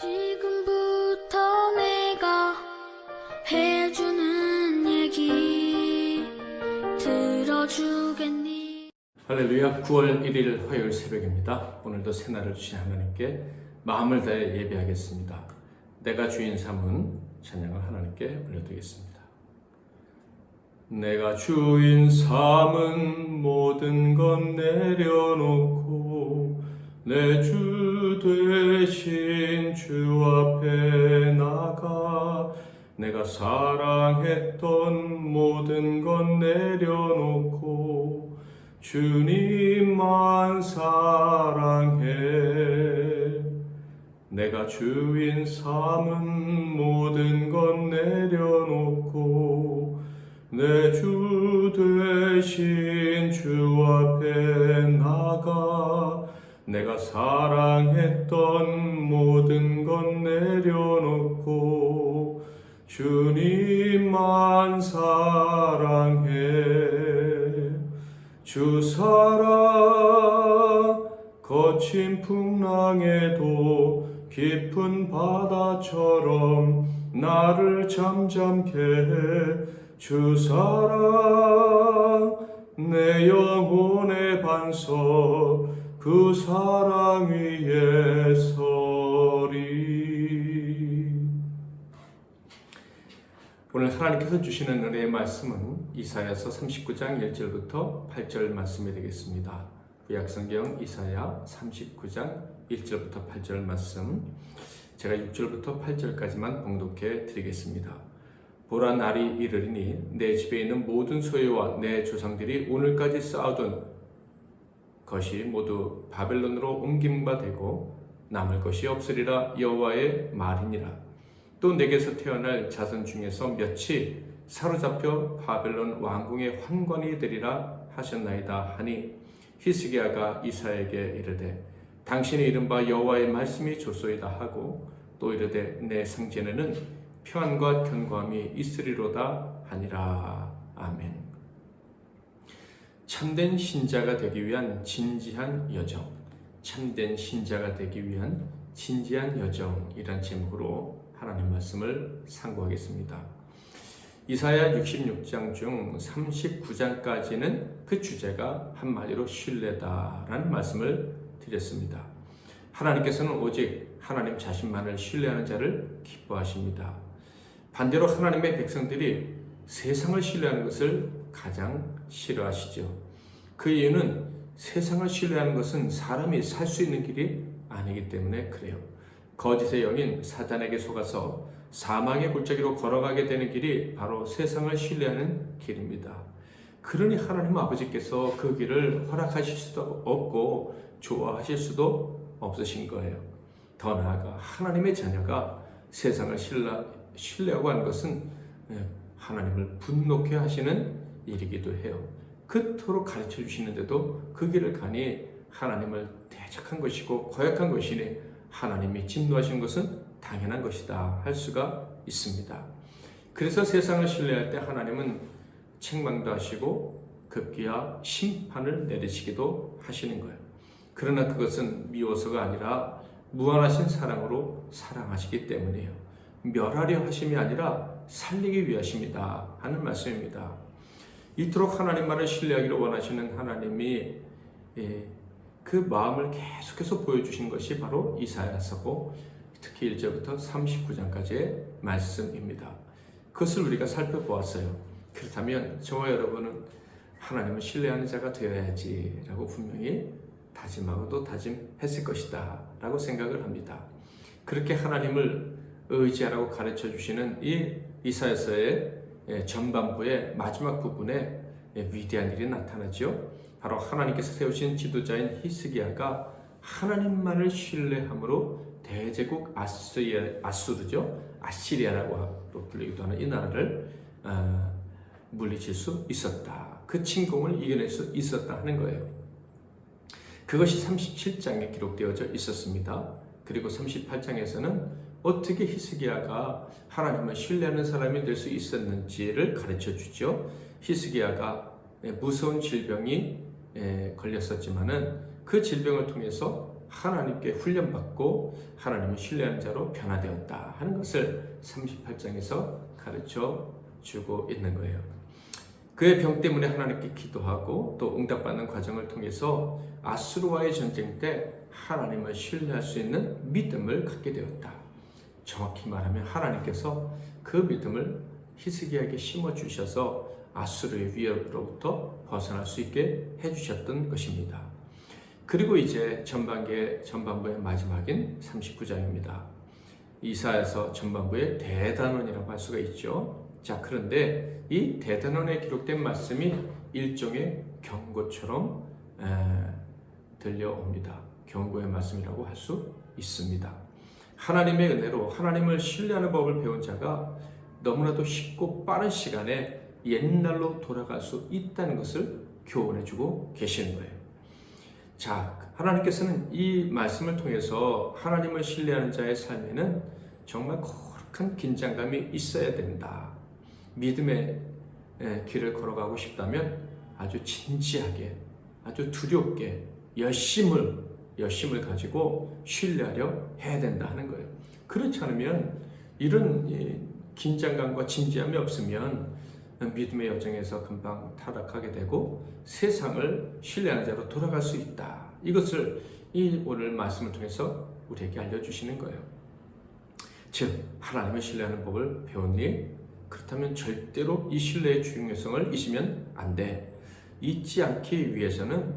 지금부터 내가 해주는 얘기 들어주겠니? 할렐루야. 9월 1일 화요일 새벽입니다. 오늘도 새날을 주신 하나님께 마음을 다해 예배하겠습니다. 내가 주인 삼은 찬양을 하나님께 올려드리겠습니다. 내가 주인 삼은 모든 것 내려놓고 내 주 되신 주 앞에 나가 내가 사랑했던 모든 것 내려놓고 주님만 사랑해. 내가 주인 삼은 모든 것 내려놓고 내 주 되신 주 앞에 나가 내가 사랑했던 모든 것 내려놓고 주님만 사랑해. 주 사랑 거친 풍랑에도 깊은 바다처럼 나를 잠잠케 해. 주 사랑 내 영혼의 반석 그 사랑 위에 서리. 오늘 하나님께서 주시는 은혜의 말씀은 이사야서 39장 1절부터 8절 말씀이 되겠습니다. 구약성경 이사야 39장 1절부터 8절 말씀, 제가 6절부터 8절까지만 봉독해 드리겠습니다. 보라, 날이 이르리니 내 집에 있는 모든 소유와 내 조상들이 오늘까지 쌓아둔 것이 모두 바벨론으로 옮긴 바 되고 남을 것이 없으리라. 여호와의 말이니라. 또 내게서 태어날 자손 중에서 몇이 사로잡혀 바벨론 왕궁의 환관이 되리라 하셨나이다 하니, 히스기야가 이사야에게 이르되 당신이 이른바 여호와의 말씀이 좋소이다 하고 또 이르되 내 생전에는 평안과 견고함이 있으리로다 하니라. 아멘. 참된 신자가 되기 위한 진지한 여정, 참된 신자가 되기 위한 진지한 여정이란 제목으로 하나님 말씀을 상고하겠습니다. 이사야 66장 중 39장까지는 그 주제가 한마디로 신뢰다라는 말씀을 드렸습니다. 하나님께서는 오직 하나님 자신만을 신뢰하는 자를 기뻐하십니다. 반대로 하나님의 백성들이 세상을 신뢰하는 것을 가장 싫어하시죠. 그 이유는 세상을 신뢰하는 것은 사람이 살 수 있는 길이 아니기 때문에 그래요. 거짓의 영인 사단에게 속아서 사망의 골짜기로 걸어가게 되는 길이 바로 세상을 신뢰하는 길입니다. 그러니 하나님 아버지께서 그 길을 허락하실 수도 없고 좋아하실 수도 없으신 거예요. 더 나아가 하나님의 자녀가 세상을 신뢰하고 하는 것은 하나님을 분노케 하시는 일이기도 해요. 그토록 가르쳐 주시는데도 그 길을 가니 하나님을 대적한 것이고 거역한 것이니 하나님이 진노하신 것은 당연한 것이다 할 수가 있습니다. 그래서 세상을 신뢰할 때 하나님은 책망도 하시고 급기야 심판을 내리시기도 하시는 거예요. 그러나 그것은 미워서가 아니라 무한하신 사랑으로 사랑하시기 때문이에요. 멸하려 하심이 아니라 살리기 위하십니다 하는 말씀입니다. 이토록 하나님만을 신뢰하기를 원하시는 하나님이 그 마음을 계속해서 보여주신 것이 바로 이사야서고 특히 1절부터 39장까지의 말씀입니다. 그것을 우리가 살펴보았어요. 그렇다면 저와 여러분은 하나님을 신뢰하는 자가 되어야지 라고 분명히 다짐하고도 다짐했을 것이다 라고 생각을 합니다. 그렇게 하나님을 의지하라고 가르쳐 주시는 이 이사야서의 전반부의 마지막 부분에 위대한 일이 나타나죠. 바로 하나님께서 세우신 지도자인 히스기야가 하나님만을 신뢰함으로 대제국 아시리아라고 불리기도 하는 이 나라를 물리칠 수 있었다. 그 침공을 이겨낼 수 있었다 하는 거예요. 그것이 37장에 기록되어져 있었습니다. 그리고 38장에서는 어떻게 히스기야가 하나님을 신뢰하는 사람이 될 수 있었는지를 가르쳐 주죠. 히스기야가 무서운 질병이 걸렸었지만은 그 질병을 통해서 하나님께 훈련받고 하나님을 신뢰하는 자로 변화되었다 하는 것을 38장에서 가르쳐 주고 있는 거예요. 그의 병 때문에 하나님께 기도하고 또 응답받는 과정을 통해서 아수르와의 전쟁 때 하나님을 신뢰할 수 있는 믿음을 갖게 되었다. 정확히 말하면 하나님께서 그 믿음을 히스기야에게 심어주셔서 아수르의 위협으로부터 벗어날 수 있게 해주셨던 것입니다. 그리고 이제 전반부의 마지막인 39장입니다. 이사야서 전반부의 대단원이라고 할 수가 있죠. 자, 그런데 이 대단원에 기록된 말씀이 일종의 경고처럼 들려옵니다. 경고의 말씀이라고 할 수 있습니다. 하나님의 은혜로 하나님을 신뢰하는 법을 배운 자가 너무나도 쉽고 빠른 시간에 옛날로 돌아갈 수 있다는 것을 교훈해주고 계시는 거예요. 자, 하나님께서는 이 말씀을 통해서 하나님을 신뢰하는 자의 삶에는 정말 거룩한 긴장감이 있어야 된다. 믿음의 길을 걸어가고 싶다면 아주 진지하게, 아주 두렵게 열심을 가지고 신뢰하려 해야 된다 하는 거예요. 그렇지 않으면 이런 긴장감과 진지함이 없으면 믿음의 여정에서 금방 타락하게 되고 세상을 신뢰하는 자로 돌아갈 수 있다. 이것을 이 오늘 말씀을 통해서 우리에게 알려주시는 거예요. 즉 하나님을 신뢰하는 법을 배웠니? 그렇다면 절대로 이 신뢰의 중요성을 잊으면 안 돼. 잊지 않기 위해서는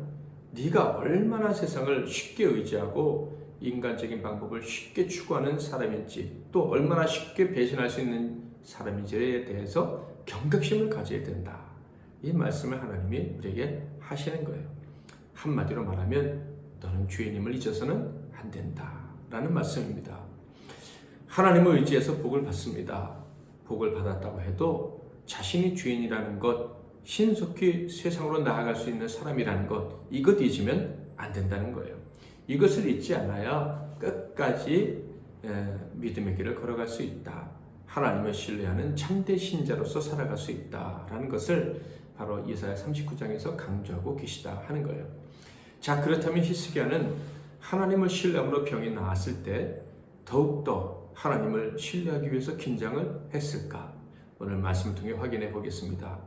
네가 얼마나 세상을 쉽게 의지하고 인간적인 방법을 쉽게 추구하는 사람인지 또 얼마나 쉽게 배신할 수 있는 사람인지에 대해서 경각심을 가져야 된다. 이 말씀을 하나님이 우리에게 하시는 거예요. 한마디로 말하면 너는 주인님을 잊어서는 안 된다 라는 말씀입니다. 하나님을 의지해서 복을 받습니다. 복을 받았다고 해도 자신이 주인이라는 것, 신속히 세상으로 나아갈 수 있는 사람이라는 것, 이것 잊으면 안 된다는 거예요. 이것을 잊지 않아야 끝까지 믿음의 길을 걸어갈 수 있다. 하나님을 신뢰하는 참된 신자로서 살아갈 수 있다라는 것을 바로 이사야 39장에서 강조하고 계시다 하는 거예요. 자, 그렇다면 히스기야는 하나님을 신뢰함으로 병이 나았을 때 더욱더 하나님을 신뢰하기 위해서 긴장을 했을까? 오늘 말씀을 통해 확인해 보겠습니다.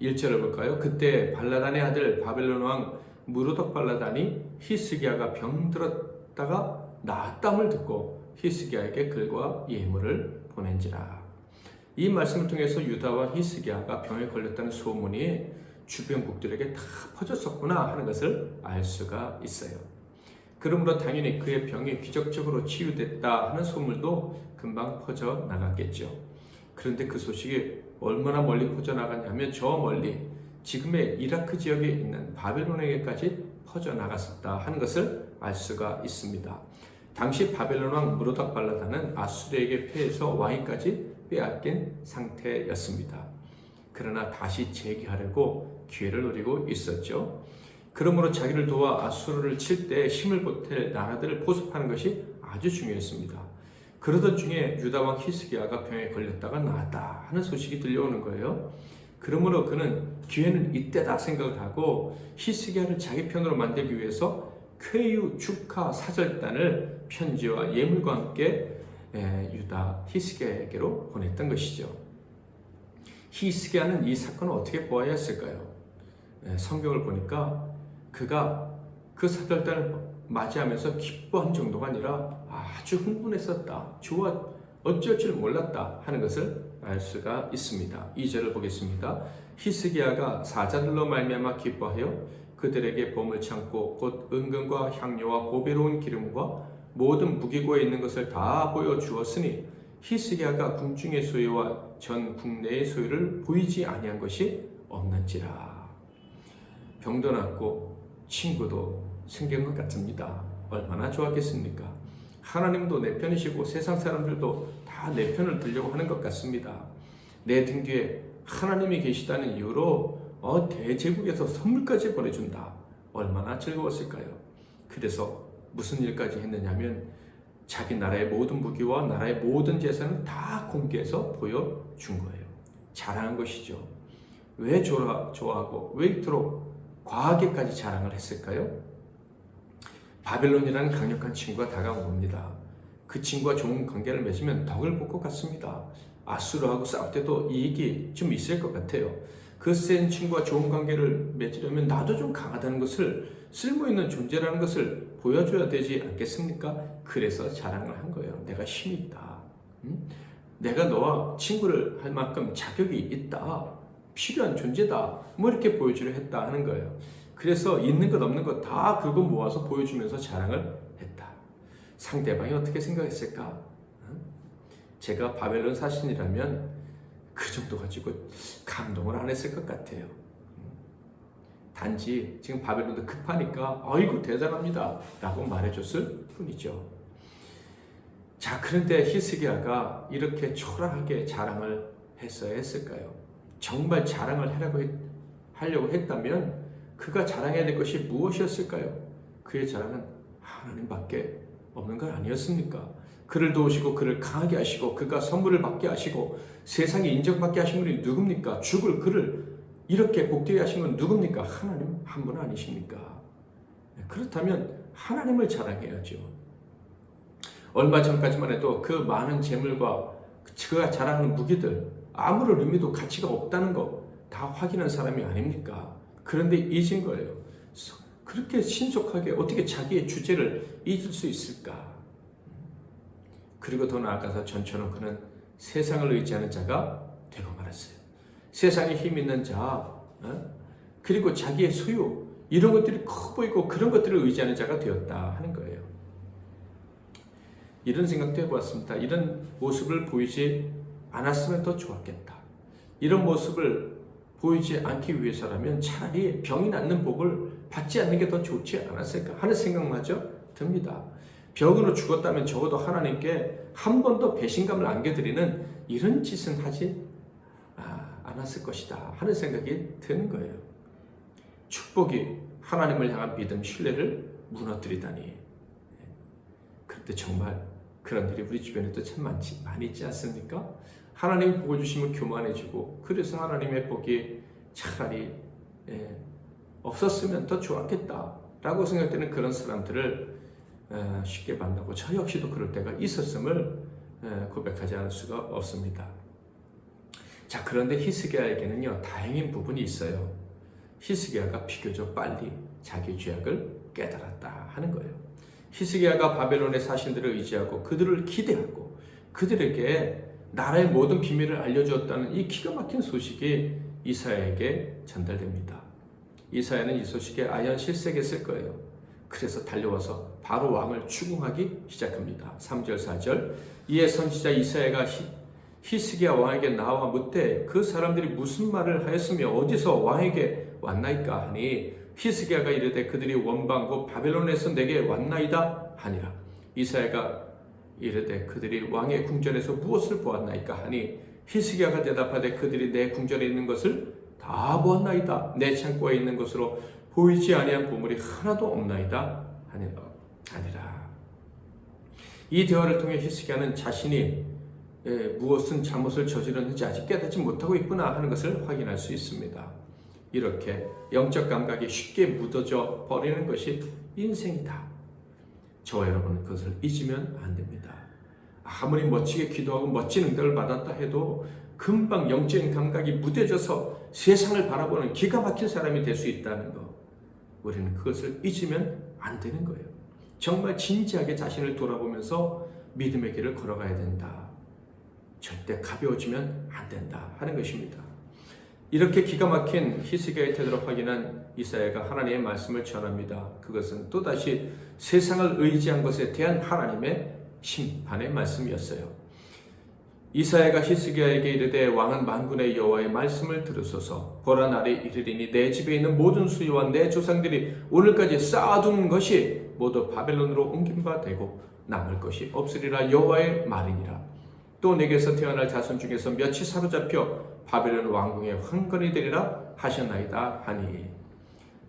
1절을 볼까요? 그때 발라단의 아들 바벨론 왕 무로덕 발라단이 히스기야가 병들었다가 나았dam을 듣고 히스기야에게 글과 예물을 보낸지라. 이 말씀을 통해서 유다와 히스기야가 병에 걸렸다는 소문이 주변국들에게 다 퍼졌었구나 하는 것을 알 수가 있어요. 그러므로 당연히 그의 병이 기적적으로 치유됐다 하는 소문도 금방 퍼져 나갔겠죠. 그런데 그 소식이 얼마나 멀리 퍼져나갔냐면 저 멀리 지금의 이라크 지역에 있는 바벨론에게까지 퍼져나갔었다 하는 것을 알 수가 있습니다. 당시 바벨론 왕 무로닥 발라단은 아수르에게 패해서 왕위까지 빼앗긴 상태였습니다. 그러나 다시 재기하려고 기회를 노리고 있었죠. 그러므로 자기를 도와 아수르를 칠 때 힘을 보탤 나라들을 포섭하는 것이 아주 중요했습니다. 그러던 중에 유다 왕 히스기야가 병에 걸렸다가 나았다 하는 소식이 들려오는 거예요. 그러므로 그는 기회는 이때다 생각을 하고 히스기야를 자기 편으로 만들기 위해서 쾌유 축하 사절단을 편지와 예물과 함께 유다 히스기야에게로 보냈던 것이죠. 히스기야는 이 사건을 어떻게 보아야 했을까요? 성경을 보니까 그가 그 사절단을 맞이하면서 기뻐한 정도가 아니라 아주 흥분했었다. 좋아, 어쩔 줄 몰랐다 하는 것을 알 수가 있습니다. 2절을 보겠습니다. 히스기야가 사자들로 말미암아 기뻐하여 그들에게 보물 창고 곧 은금과 향료와 보배로운 기름과 모든 무기고에 있는 것을 다 보여주었으니 히스기야가 궁중의 소유와 전 국내의 소유를 보이지 아니한 것이 없는지라. 병도 낫고 친구도 생긴 것 같습니다. 얼마나 좋았겠습니까? 하나님도 내 편이시고 세상 사람들도 다 내 편을 들려고 하는 것 같습니다. 내 등 뒤에 하나님이 계시다는 이유로 대제국에서 선물까지 보내준다. 얼마나 즐거웠을까요? 그래서 무슨 일까지 했느냐면 자기 나라의 모든 무기와 나라의 모든 재산을 다 공개해서 보여준 거예요. 자랑한 것이죠. 왜 좋아하고 왜 이토록 과하게까지 자랑을 했을까요? 바벨론이라는 강력한 친구가 다가온 겁니다. 그 친구와 좋은 관계를 맺으면 덕을 볼 것 같습니다. 아수르하고 싸울 때도 이익이 좀 있을 것 같아요. 그 센 친구와 좋은 관계를 맺으려면 나도 좀 강하다는 것을, 쓸모있는 존재라는 것을 보여줘야 되지 않겠습니까? 그래서 자랑을 한 거예요. 내가 힘이 있다. 내가 너와 친구를 할 만큼 자격이 있다. 필요한 존재다. 뭐 이렇게 보여주려 했다 하는 거예요. 그래서 있는 것 없는 것 다 긁어 모아서 보여주면서 자랑을 했다. 상대방이 어떻게 생각했을까? 제가 바벨론 사신이라면 그 정도 가지고 감동을 안 했을 것 같아요. 단지 지금 바벨론도 급하니까 아이고 대단합니다 라고 말해줬을 뿐이죠. 자, 그런데 히스기야가 이렇게 초라하게 자랑을 했어야 했을까요? 정말 자랑을 하려고 했다면 그가 자랑해야 될 것이 무엇이었을까요? 그의 자랑은 하나님밖에 없는 건 아니었습니까? 그를 도우시고 그를 강하게 하시고 그가 선물을 받게 하시고 세상에 인정받게 하신 분이 누굽니까? 죽을 그를 이렇게 복되게 하신 건 누굽니까? 하나님 한 분 아니십니까? 그렇다면 하나님을 자랑해야죠. 얼마 전까지만 해도 그 많은 재물과 그가 자랑하는 무기들 아무런 의미도 가치가 없다는 거 다 확인한 사람이 아닙니까? 그런데 잊은 거예요. 그렇게 신속하게 어떻게 자기의 주제를 잊을 수 있을까? 그리고 더 나아가서 전처럼 그는 세상을 의지하는 자가 되고 말았어요. 세상에 힘 있는 자, 그리고 자기의 소유, 이런 것들이 커 보이고 그런 것들을 의지하는 자가 되었다 하는 거예요. 이런 생각도 해보았습니다. 이런 모습을 보이지 않았으면 더 좋았겠다. 이런 모습을 보이지 않기 위해서라면 차라리 병이 낫는 복을 받지 않는 게 더 좋지 않았을까 하는 생각마저 듭니다. 병으로 죽었다면 적어도 하나님께 한 번 더 배신감을 안겨드리는 이런 짓은 하지 않았을 것이다 하는 생각이 드는 거예요. 축복이 하나님을 향한 믿음, 신뢰를 무너뜨리다니. 그런데 정말 그런 일이 우리 주변에도 참 많이 있지 않습니까? 하나님이 복을 주시면 교만해지고, 그래서 하나님의 복이 차라리 없었으면 더 좋았겠다라고 생각되는 그런 사람들을 쉽게 만나고, 저 역시도 그럴 때가 있었음을 고백하지 않을 수가 없습니다. 자, 그런데 히스기야에게는요 다행인 부분이 있어요. 히스기야가 비교적 빨리 자기 죄악을 깨달았다 하는 거예요. 히스기야가 바벨론의 사신들을 의지하고 그들을 기대하고 그들에게 나라의 모든 비밀을 알려주었다는 이 기가 막힌 소식이 이사야에게 전달됩니다. 이사야는 이 소식에 아연 실색했을 거예요. 그래서 달려와서 바로 왕을 추궁하기 시작합니다. 3절 4절 이에 선지자 이사야가 히스기야 왕에게 나와 묻되 그 사람들이 무슨 말을 하였으며 어디서 왕에게 왔나이까 하니 히스기야가 이르되 그들이 원방 곧 바벨론에서 내게 왔나이다 하니라. 이사야가 이르되 그들이 왕의 궁전에서 무엇을 보았나이까 하니 히스기야가 대답하되 그들이 내 궁전에 있는 것을 다 보았나이다. 내 창고에 있는 것으로 보이지 아니한 보물이 하나도 없나이다 아니라. 이 대화를 통해 히스기야는 자신이 무엇은 잘못을 저질렀는지 아직 깨닫지 못하고 있구나 하는 것을 확인할 수 있습니다. 이렇게 영적 감각이 쉽게 묻어져 버리는 것이 인생이다. 저와 여러분은 그것을 잊으면 안 됩니다. 아무리 멋지게 기도하고 멋진 응답을 받았다 해도 금방 영적인 감각이 무뎌져서 세상을 바라보는 기가 막힌 사람이 될 수 있다는 것, 우리는 그것을 잊으면 안 되는 거예요. 정말 진지하게 자신을 돌아보면서 믿음의 길을 걸어가야 된다. 절대 가벼워지면 안 된다 하는 것입니다. 이렇게 기가 막힌 히스기야의 태도를 확인한 이사야가 하나님의 말씀을 전합니다. 그것은 또다시 세상을 의지한 것에 대한 하나님의 심판의 말씀이었어요. 이사야가 히스기야에게 이르되 왕은 만군의 여호와의 말씀을 들으소서. 보라 날이 이르리니 내 집에 있는 모든 수요와 내 조상들이 오늘까지 쌓아둔 것이 모두 바벨론으로 옮긴 바 되고 남을 것이 없으리라. 여호와의 말이니라. 또 내게서 태어날 자손 중에서 몇이 사로잡혀 바벨론 왕궁의 황건이 되리라 하셨나이다 하니.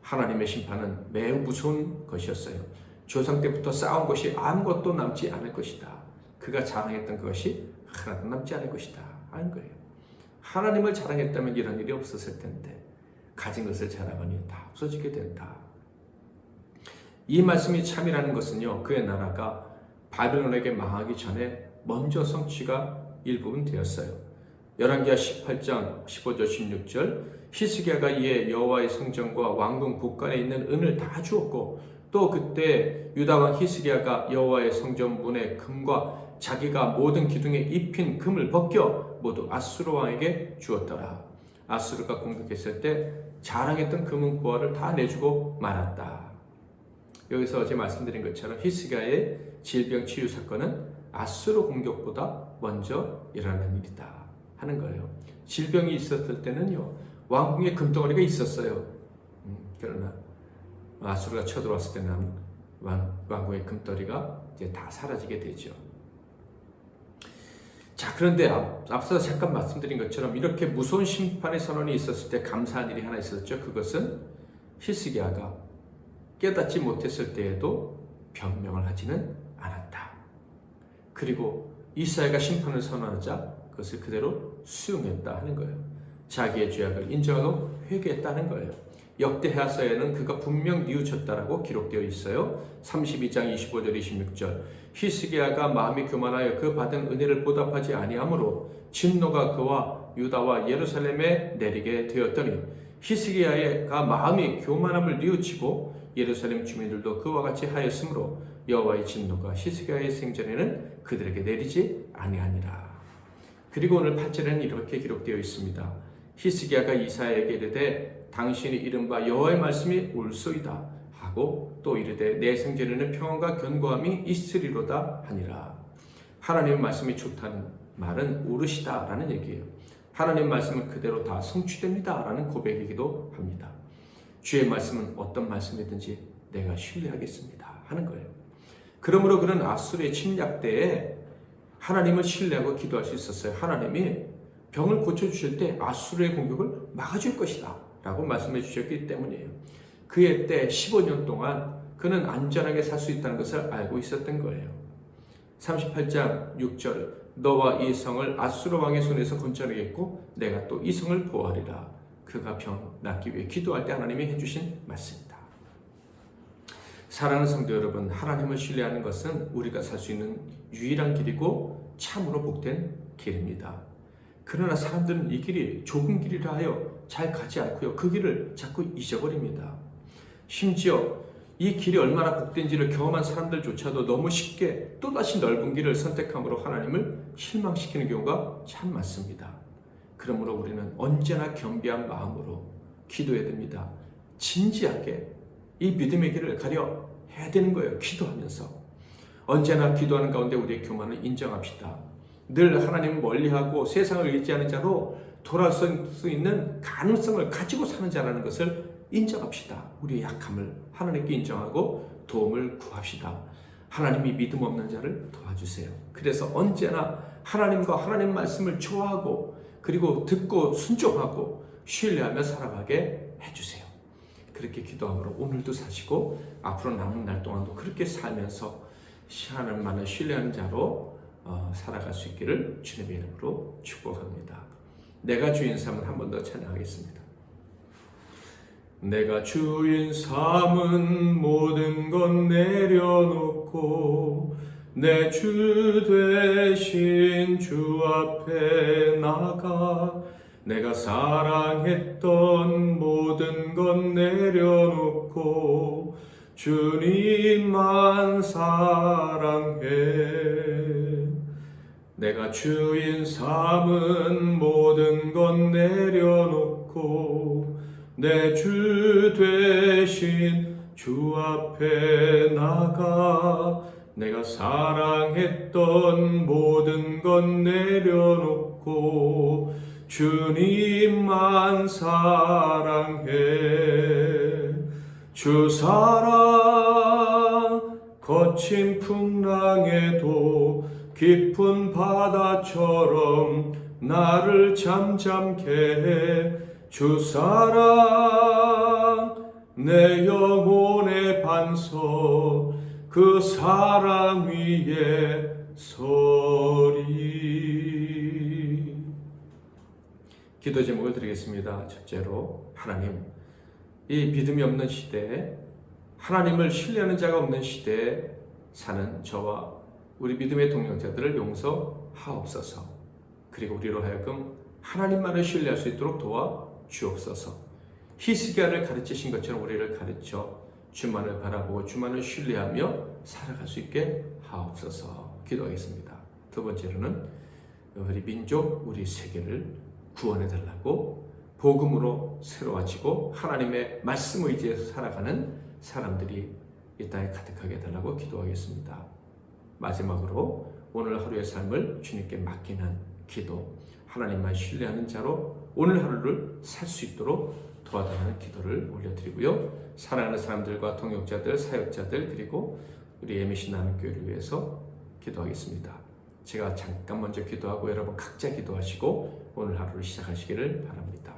하나님의 심판은 매우 무서운 것이었어요. 조상 때부터 쌓은 것이 아무것도 남지 않을 것이다. 그가 자랑했던 것이 하나도 남지 않을 것이다 하는 거예요. 하나님을 자랑했다면 이런 일이 없었을 텐데 가진 것을 자랑하니 다 없어지게 된다. 이 말씀이 참이라는 것은요, 그의 나라가 바벨론에게 망하기 전에 먼저 성취가 일부분 되었어요. 열왕기하 18장 15절 16절 히스기야가 이에 여호와의 성전과 왕궁 곳간에 있는 은을 다 주었고 또 그때 유다 왕 히스기야가 여호와의 성전 문의 금과 자기가 모든 기둥에 입힌 금을 벗겨 모두 아수르 왕에게 주었더라. 아수르가 공격했을 때 자랑했던 금은 보화를 다 내주고 말았다. 여기서 어제 말씀드린 것처럼 히스기야의 질병 치유 사건은 아수르 공격보다 먼저 일어난 일이다 하는 거예요. 질병이 있었을 때는요, 왕궁에 금덩어리가 있었어요. 그러나 아수르가 쳐들어왔을 때는 왕궁의 금덩어리가 이제 다 사라지게 되죠. 자, 그런데 앞서 잠깐 말씀드린 것처럼 이렇게 무서운 심판의 선언이 있었을 때 감사한 일이 하나 있었죠. 그것은 히스기야가 깨닫지 못했을 때에도 변명을 하지는 않았다. 그리고 이사야가 심판을 선언하자 그것을 그대로 수용했다 하는 거예요. 자기의 죄악을 인정하고 회개했다는 거예요. 역대하서에는 그가 분명 뉘우쳤다라고 기록되어 있어요. 32장 25절 26절 히스기야가 마음이 교만하여 그 받은 은혜를 보답하지 아니하므로 진노가 그와 유다와 예루살렘에 내리게 되었더니 히스기야가 마음이 교만함을 뉘우치고 예루살렘 주민들도 그와 같이 하였으므로 여호와의 진노가 히스기야의 생전에는 그들에게 내리지 아니하니라. 그리고 오늘 8절에는 이렇게 기록되어 있습니다. 히스기야가 이사야에게 이르되 당신이 이른바 여호와의 말씀이 옳소이다 하고 또 이르되 내 생전에는 평안과 견고함이 있으리로다 하니라. 하나님의 말씀이 좋다는 말은 옳으시다 라는 얘기예요. 하나님의 말씀은 그대로 다 성취됩니다 라는 고백이기도 합니다. 주의 말씀은 어떤 말씀이든지 내가 신뢰하겠습니다 하는 거예요. 그러므로 그는 아수르의 침략 때에 하나님을 신뢰하고 기도할 수 있었어요. 하나님이 병을 고쳐주실 때 아수르의 공격을 막아줄 것이다 라고 말씀해 주셨기 때문이에요. 그의 때 15년 동안 그는 안전하게 살 수 있다는 것을 알고 있었던 거예요. 38장 6절 너와 이 성을 아수르 왕의 손에서 건져내겠고 내가 또 이 성을 보호하리라. 그가 병 낫기 위해 기도할 때 하나님이 해주신 말씀입니다. 사랑하는 성도 여러분, 하나님을 신뢰하는 것은 우리가 살 수 있는 유일한 길이고 참으로 복된 길입니다. 그러나 사람들은 이 길이 좁은 길이라 하여 잘 가지 않고요. 그 길을 자꾸 잊어버립니다. 심지어 이 길이 얼마나 복된지를 경험한 사람들조차도 너무 쉽게 또다시 넓은 길을 선택함으로 하나님을 실망시키는 경우가 참 많습니다. 그러므로 우리는 언제나 겸비한 마음으로 기도해야 됩니다. 진지하게 이 믿음의 길을 가려 해야 되는 거예요. 기도하면서. 언제나 기도하는 가운데 우리의 교만을 인정합시다. 늘 하나님을 멀리하고 세상을 의지하는 자로 돌아올 수 있는 가능성을 가지고 사는 자라는 것을 인정합시다. 우리의 약함을 하나님께 인정하고 도움을 구합시다. 하나님이 믿음 없는 자를 도와주세요. 그래서 언제나 하나님과 하나님 말씀을 좋아하고 그리고 듣고 순종하고 신뢰하며 살아가게 해주세요. 그렇게 기도함으로 오늘도 사시고 앞으로 남은 날 동안도 그렇게 살면서 하나님만을 신뢰하는 자로 살아갈 수 있기를 주님의 이름으로 축복합니다. 내가 주인 삼을 한 번 더 찬양하겠습니다. 내가 주인 삼은 모든 것 내려놓고 내 주 되신 주 앞에 나가 내가 사랑했던 모든 것 내려놓고 주님만 사랑해. 내가 주인 삼은 모든 것 내려놓고 내 주 되신 주 앞에 나가 내가 사랑했던 모든 것 내려놓고 주님만 사랑해. 주 사랑 거친 풍랑에도 깊은 바다처럼 나를 잠잠케 해. 주 사랑 내 영혼의 반석 그 사랑 위에 서리. 기도 제목을 드리겠습니다. 첫째로 하나님, 이 믿음이 없는 시대에 하나님을 신뢰하는 자가 없는 시대에 사는 저와 우리 믿음의 동역자들을 용서하옵소서. 그리고 우리로 하여금 하나님만을 신뢰할 수 있도록 도와 주옵소서. 히스기야를 가르치신 것처럼 우리를 가르쳐 주만을 바라보고 주만을 신뢰하며 살아갈 수 있게 하옵소서. 기도하겠습니다. 두 번째로는 우리 민족, 우리 세계를 구원해 달라고 복음으로 새로워지고 하나님의 말씀 의지에서 살아가는 사람들이 이 땅에 가득하게 해달라고 기도하겠습니다. 마지막으로 오늘 하루의 삶을 주님께 맡기는 기도, 하나님만 신뢰하는 자로 오늘 하루를 살 수 있도록 도와달라는 기도를 올려드리고요. 사랑하는 사람들과 동역자들, 사역자들, 그리고 우리 MBC 나눔교회를 위해서 기도하겠습니다. 제가 잠깐 먼저 기도하고 여러분 각자 기도하시고 오늘 하루를 시작하시기를 바랍니다.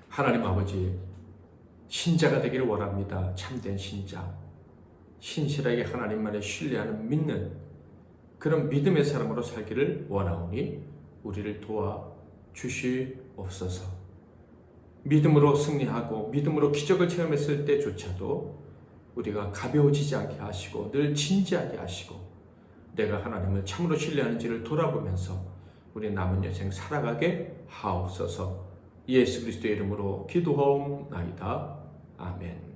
하나님 아버지, 신자가 되기를 원합니다. 참된 신자, 신실하게 하나님만을 신뢰하는 믿는 그런 믿음의 사람으로 살기를 원하오니 우리를 도와주시옵소서. 믿음으로 승리하고 믿음으로 기적을 체험했을 때조차도 우리가 가벼워지지 않게 하시고 늘 진지하게 하시고 내가 하나님을 참으로 신뢰하는지를 돌아보면서 우리 남은 여생 살아가게 하옵소서. 예수 그리스도의 이름으로 기도하옵나이다. 아멘.